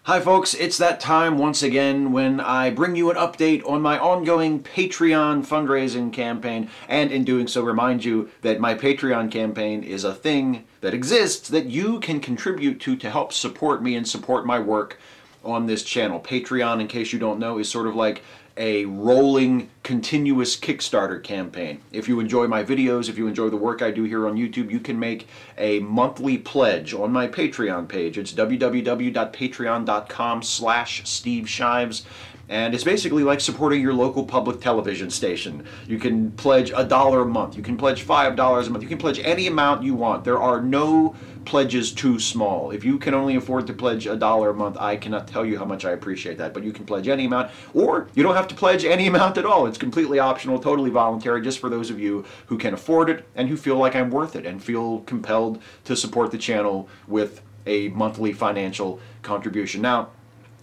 Hi folks, it's that time once again when I bring you an update on my ongoing Patreon fundraising campaign, and in doing so remind you that my Patreon campaign is a thing that exists that you can contribute to help support me and support my work on this channel. Patreon, in case you don't know, is sort of like a rolling, continuous Kickstarter campaign. If you enjoy my videos, if you enjoy the work I do here on YouTube, you can make a monthly pledge on my Patreon page. It's www.patreon.com/Steve Shives. And it's basically like supporting your local public television station. You can pledge $1 a month. You can pledge $5 a month. You can pledge any amount you want. There are no pledges too small. If you can only afford to pledge $1 a month, I cannot tell you how much I appreciate that. But you can pledge any amount, or you don't have to pledge any amount at all. It's completely optional, totally voluntary, just for those of you who can afford it and who feel like I'm worth it and feel compelled to support the channel with a monthly financial contribution. Now,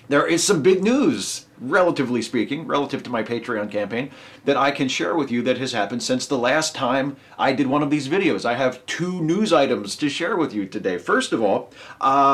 there is some big news, relatively speaking, relative to my Patreon campaign, that I can share with you that has happened since the last time I did one of these videos. I have two news items to share with you today. First of all,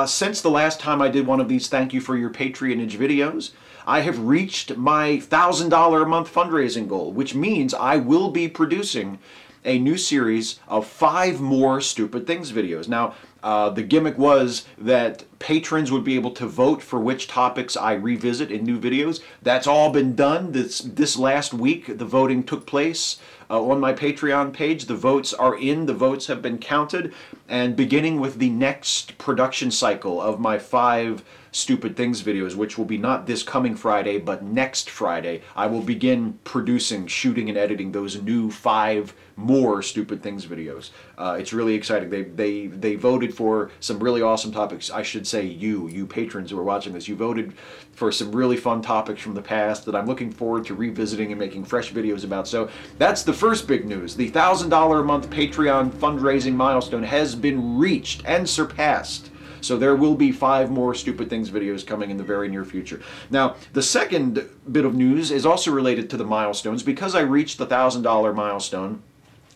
since the last time I did one of these thank you for your patronage videos, I have reached my $1,000 a month fundraising goal, which means I will be producing a new series of 5 more Stupid Things videos. Now, the gimmick was that patrons would be able to vote for which topics I revisit in new videos. That's all been done. This last week, the voting took place on my Patreon page. The votes are in. The votes have been counted. And beginning with the next production cycle of my 5 Stupid Things videos, which will be not this coming Friday, but next Friday, I will begin producing, shooting, and editing those new 5 more Stupid Things videos. It's really exciting. They voted for some really awesome topics. I should say you patrons who are watching this, you voted for some really fun topics from the past that I'm looking forward to revisiting and making fresh videos about. So that's the first big news. The $1,000 a month Patreon fundraising milestone has been reached and surpassed. So there will be 5 more Stupid Things videos coming in the very near future. Now, the second bit of news is also related to the milestones. Because I reached the $1,000 milestone,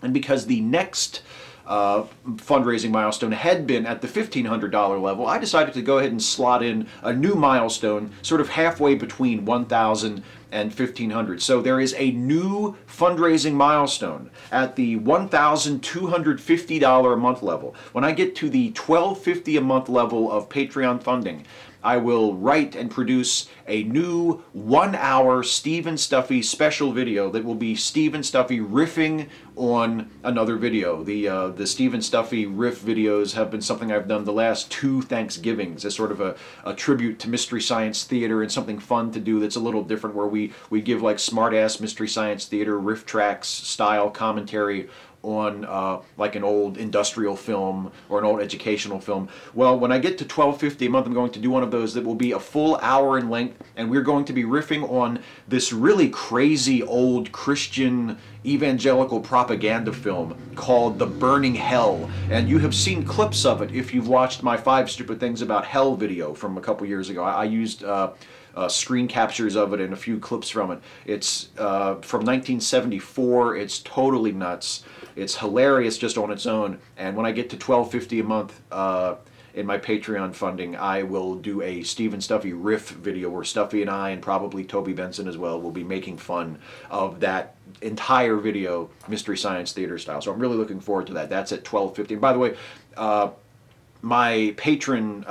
and because the next fundraising milestone had been at the $1,500 level, I decided to go ahead and slot in a new milestone sort of halfway between $1,000 and $1,500. So there is a new fundraising milestone at the $1,250 a month level. When I get to the $1,250 a month level of Patreon funding, I will write and produce a new 1-hour Steve and Stuffy special video that will be Steve and Stuffy riffing on another video. The Steve and Stuffy riff videos have been something I've done the last 2 Thanksgivings as sort of a tribute to Mystery Science Theater and something fun to do that's a little different, where we give like smart-ass Mystery Science Theater riff tracks style commentary on like an old industrial film or an old educational film. Well, when I get to $1,250 a month, I'm going to do one of those that will be a full hour in length, and we're going to be riffing on this really crazy old Christian evangelical propaganda film called The Burning Hell. And you have seen clips of it if you've watched my 5 Stupid Things About Hell video from a couple years ago. I used screen captures of it and a few clips from it. It's from 1974. It's totally nuts. It's hilarious just on its own. And when I get to $1,250 a month in my Patreon funding, I will do a Steve and Stuffy riff video where Stuffy and I, and probably Toby Benson as well, will be making fun of that entire video, Mystery Science Theater style. So I'm really looking forward to that. That's at $1,250. And by the way, my patron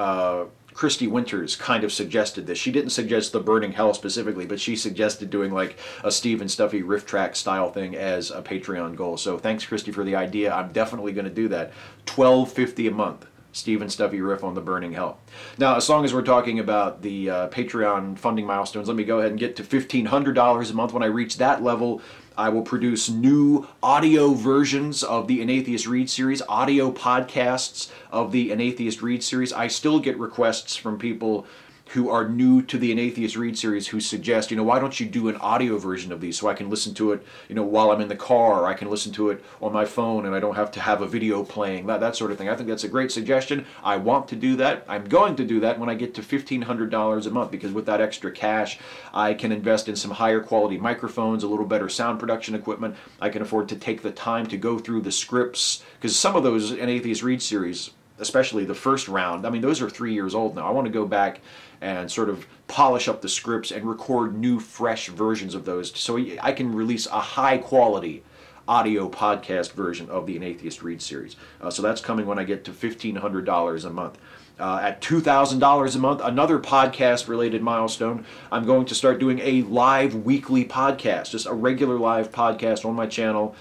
Christy Winters kind of suggested this. She didn't suggest The Burning Hell specifically, but she suggested doing like a Steve and Stuffy riff track style thing as a Patreon goal. So thanks, Christy, for the idea. I'm definitely going to do that. $1,250 a month. Steve and Stuffy riff on The Burning Hell. Now, as long as we're talking about the Patreon funding milestones, let me go ahead and get to $1,500 a month. When I reach that level, I will produce new audio versions of the An Atheist Read series, audio podcasts of the An Atheist Read series. I still get requests from people who are new to the An Atheist Read series who suggest, why don't you do an audio version of these so I can listen to it, while I'm in the car, or I can listen to it on my phone and I don't have to have a video playing, that sort of thing. I think that's a great suggestion. I want to do that. I'm going to do that when I get to $1,500 a month, because with that extra cash, I can invest in some higher quality microphones, a little better sound production equipment. I can afford to take the time to go through the scripts, because some of those An Atheist Read series especially the first round. I mean, those are 3 years old now. I want to go back and sort of polish up the scripts and record new, fresh versions of those so I can release a high quality audio podcast version of the An Atheist Reads series. So that's coming when I get to $1,500 a month. At $2,000 a month, another podcast-related milestone, I'm going to start doing a live weekly podcast, just a regular live podcast on my channel,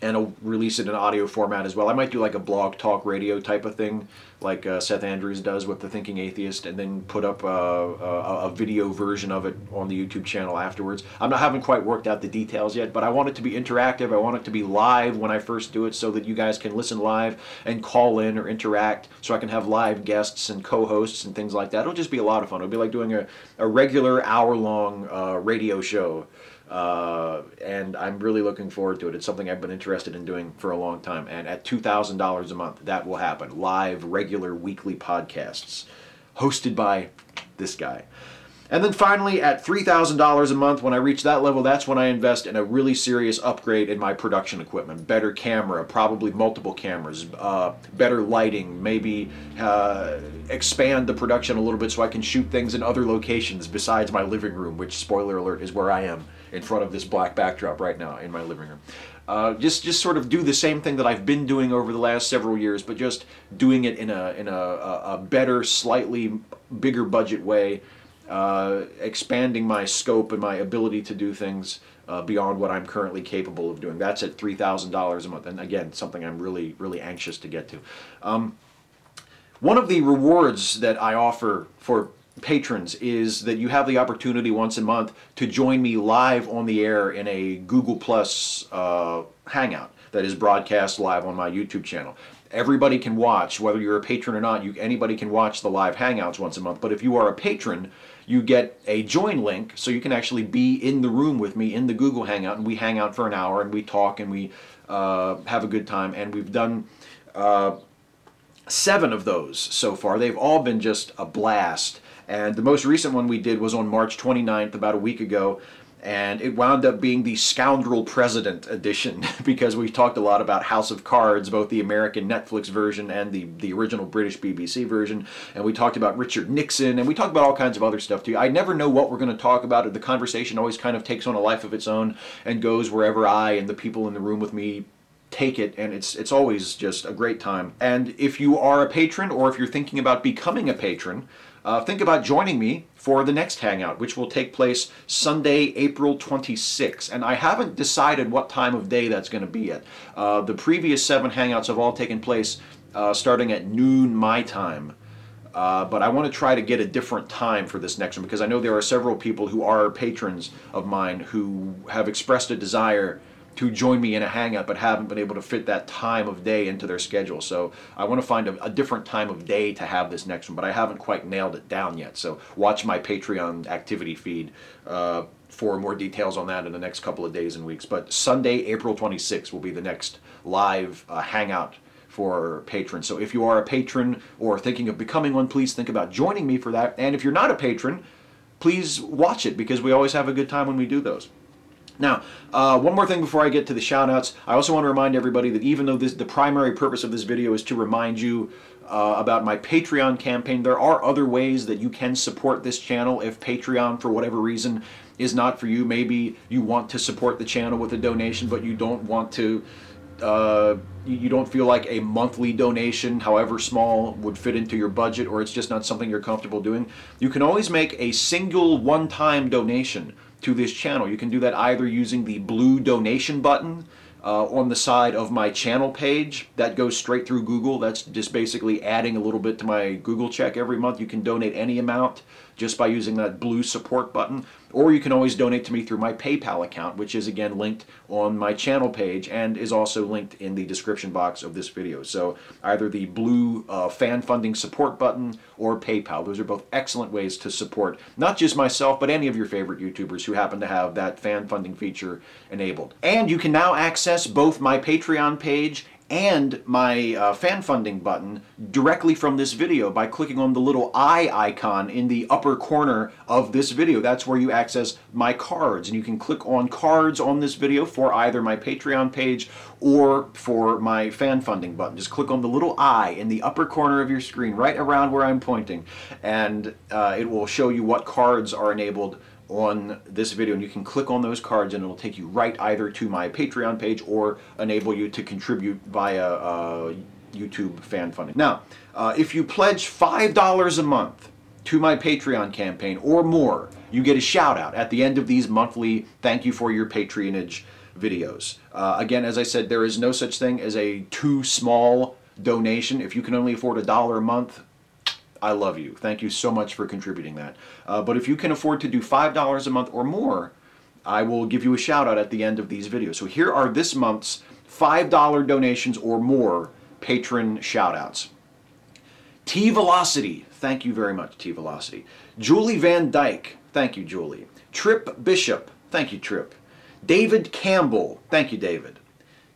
and I'll release it in audio format as well. I might do like a blog talk radio type of thing, like Seth Andrews does with The Thinking Atheist, and then put up a video version of it on the YouTube channel afterwards. Haven't quite worked out the details yet, but I want it to be interactive. I want it to be live when I first do it so that you guys can listen live and call in or interact, so I can have live guests and co-hosts and things like that. It'll just be a lot of fun. It'll be like doing a regular hour-long radio show. And I'm really looking forward to it. It's something I've been interested in doing for a long time. And at $2,000 a month, that will happen. Live, regular, weekly podcasts hosted by this guy. And then finally, at $3,000 a month, when I reach that level, that's when I invest in a really serious upgrade in my production equipment. Better camera, probably multiple cameras, better lighting, maybe expand the production a little bit so I can shoot things in other locations besides my living room, which, spoiler alert, is where I am in front of this black backdrop right now in my living room. Just sort of do the same thing that I've been doing over the last several years, but just doing it in a better, slightly bigger budget way. Expanding my scope and my ability to do things beyond what I'm currently capable of doing. That's at $3,000 a month, and again, something I'm really, really anxious to get to. One of the rewards that I offer for patrons is that you have the opportunity once a month to join me live on the air in a Google Plus Hangout that is broadcast live on my YouTube channel. Everybody can watch, whether you're a patron or not. Anybody can watch the live Hangouts once a month. But if you are a patron, you get a join link, so you can actually be in the room with me in the Google Hangout, and we hang out for an hour, and we talk, and we have a good time. And we've done 7 of those so far. They've all been just a blast. And the most recent one we did was on March 29th, about a week ago. And it wound up being the Scoundrel President edition because we talked a lot about House of Cards, both the American Netflix version and the original British BBC version. And we talked about Richard Nixon, and we talked about all kinds of other stuff too. I never know what we're going to talk about. The conversation always kind of takes on a life of its own and goes wherever I and the people in the room with me take it, and it's always just a great time. And if you are a patron, or if you're thinking about becoming a patron, think about joining me for the next Hangout, which will take place Sunday, April 26th. And I haven't decided what time of day that's going to be at. The previous 7 Hangouts have all taken place starting at noon my time. But I want to try to get a different time for this next one, because I know there are several people who are patrons of mine who have expressed a desire to join me in a Hangout but haven't been able to fit that time of day into their schedule. So I want to find a different time of day to have this next one, but I haven't quite nailed it down yet. So watch my Patreon activity feed for more details on that in the next couple of days and weeks. But Sunday, April 26th will be the next live Hangout for patrons. So if you are a patron or thinking of becoming one, please think about joining me for that. And if you're not a patron, please watch it, because we always have a good time when we do those. Now, one more thing before I get to the shout-outs. I also want to remind everybody that even though the primary purpose of this video is to remind you about my Patreon campaign, there are other ways that you can support this channel if Patreon, for whatever reason, is not for you. Maybe you want to support the channel with a donation, but you don't want to, you don't feel like a monthly donation, however small, would fit into your budget, or it's just not something you're comfortable doing. You can always make a single one-time donation to this channel. You can do that either using the blue donation button on the side of my channel page. That goes straight through Google. That's just basically adding a little bit to my Google check every month. You can donate any amount just by using that blue support button, or you can always donate to me through my PayPal account, which is again linked on my channel page and is also linked in the description box of this video. So either the blue fan funding support button or PayPal. Those are both excellent ways to support not just myself, but any of your favorite YouTubers who happen to have that fan funding feature enabled. And you can now access both my Patreon page and my fan funding button directly from this video by clicking on the little eye icon in the upper corner of this video. That's where you access my cards, and you can click on cards on this video for either my Patreon page or for my fan funding button. Just click on the little eye in the upper corner of your screen, right around where I'm pointing, and it will show you what cards are enabled on this video, and you can click on those cards and it will take you right either to my Patreon page or enable you to contribute via YouTube fan funding. Now, if you pledge $5 a month to my Patreon campaign or more, you get a shout out at the end of these monthly thank you for your patronage videos. Again, as I said, there is no such thing as a too small donation. If you can only afford $1 a month, I love you. Thank you so much for contributing that. But if you can afford to do $5 a month or more, I will give you a shout out at the end of these videos. So here are this month's $5 donations or more patron shout outs. T Velocity, thank you very much, T Velocity. Julie Van Dyke, thank you, Julie. Trip Bishop, thank you, Trip. David Campbell, thank you, David.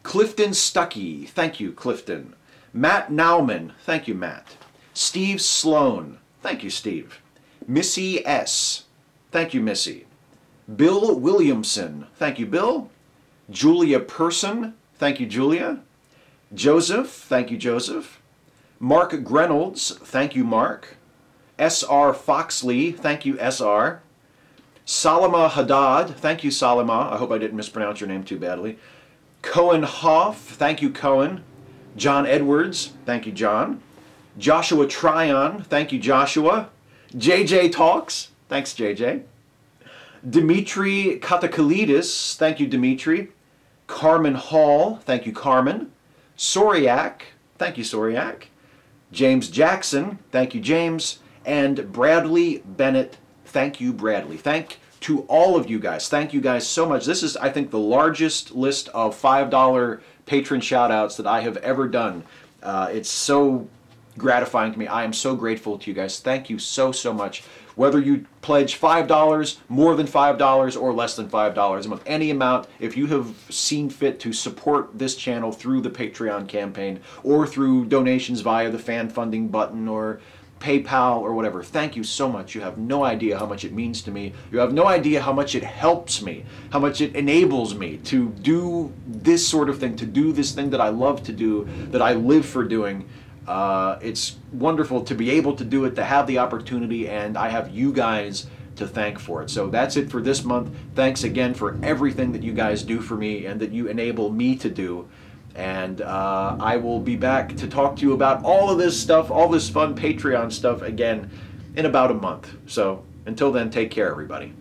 Clifton Stuckey, thank you, Clifton. Matt Nauman, thank you, Matt. Steve Sloan, thank you, Steve. Missy S, thank you, Missy. Bill Williamson, thank you, Bill. Julia Person, thank you, Julia. Joseph, thank you, Joseph. Mark Grenolds, thank you, Mark. S.R. Foxley, thank you, S.R. Salama Haddad, thank you, Salama. I hope I didn't mispronounce your name too badly. Cohen Hoff, thank you, Cohen. John Edwards, thank you, John. Joshua Tryon, thank you, Joshua. JJ Talks, thanks, JJ. Dimitri Katakalidis, thank you, Dimitri. Carmen Hall, thank you, Carmen. Soriak, thank you, Soriak. James Jackson, thank you, James. And Bradley Bennett, thank you, Bradley. Thank to all of you guys. Thank you guys so much. This is, I think, the largest list of $5 patron shout-outs that I have ever done. It's so gratifying to me. I am so grateful to you guys. Thank you so, so much. Whether you pledge $5, more than $5, or less than $5 a month, any amount, if you have seen fit to support this channel through the Patreon campaign or through donations via the fan funding button or PayPal or whatever, thank you so much. You have no idea how much it means to me. You have no idea how much it helps me, how much it enables me to do this sort of thing, to do this thing that I love to do, that I live for doing. It's wonderful to be able to do it, to have the opportunity, and I have you guys to thank for it. So that's it for this month. Thanks again for everything that you guys do for me and that you enable me to do. And I will be back to talk to you about all of this stuff, all this fun Patreon stuff again in about a month. So until then, take care, everybody.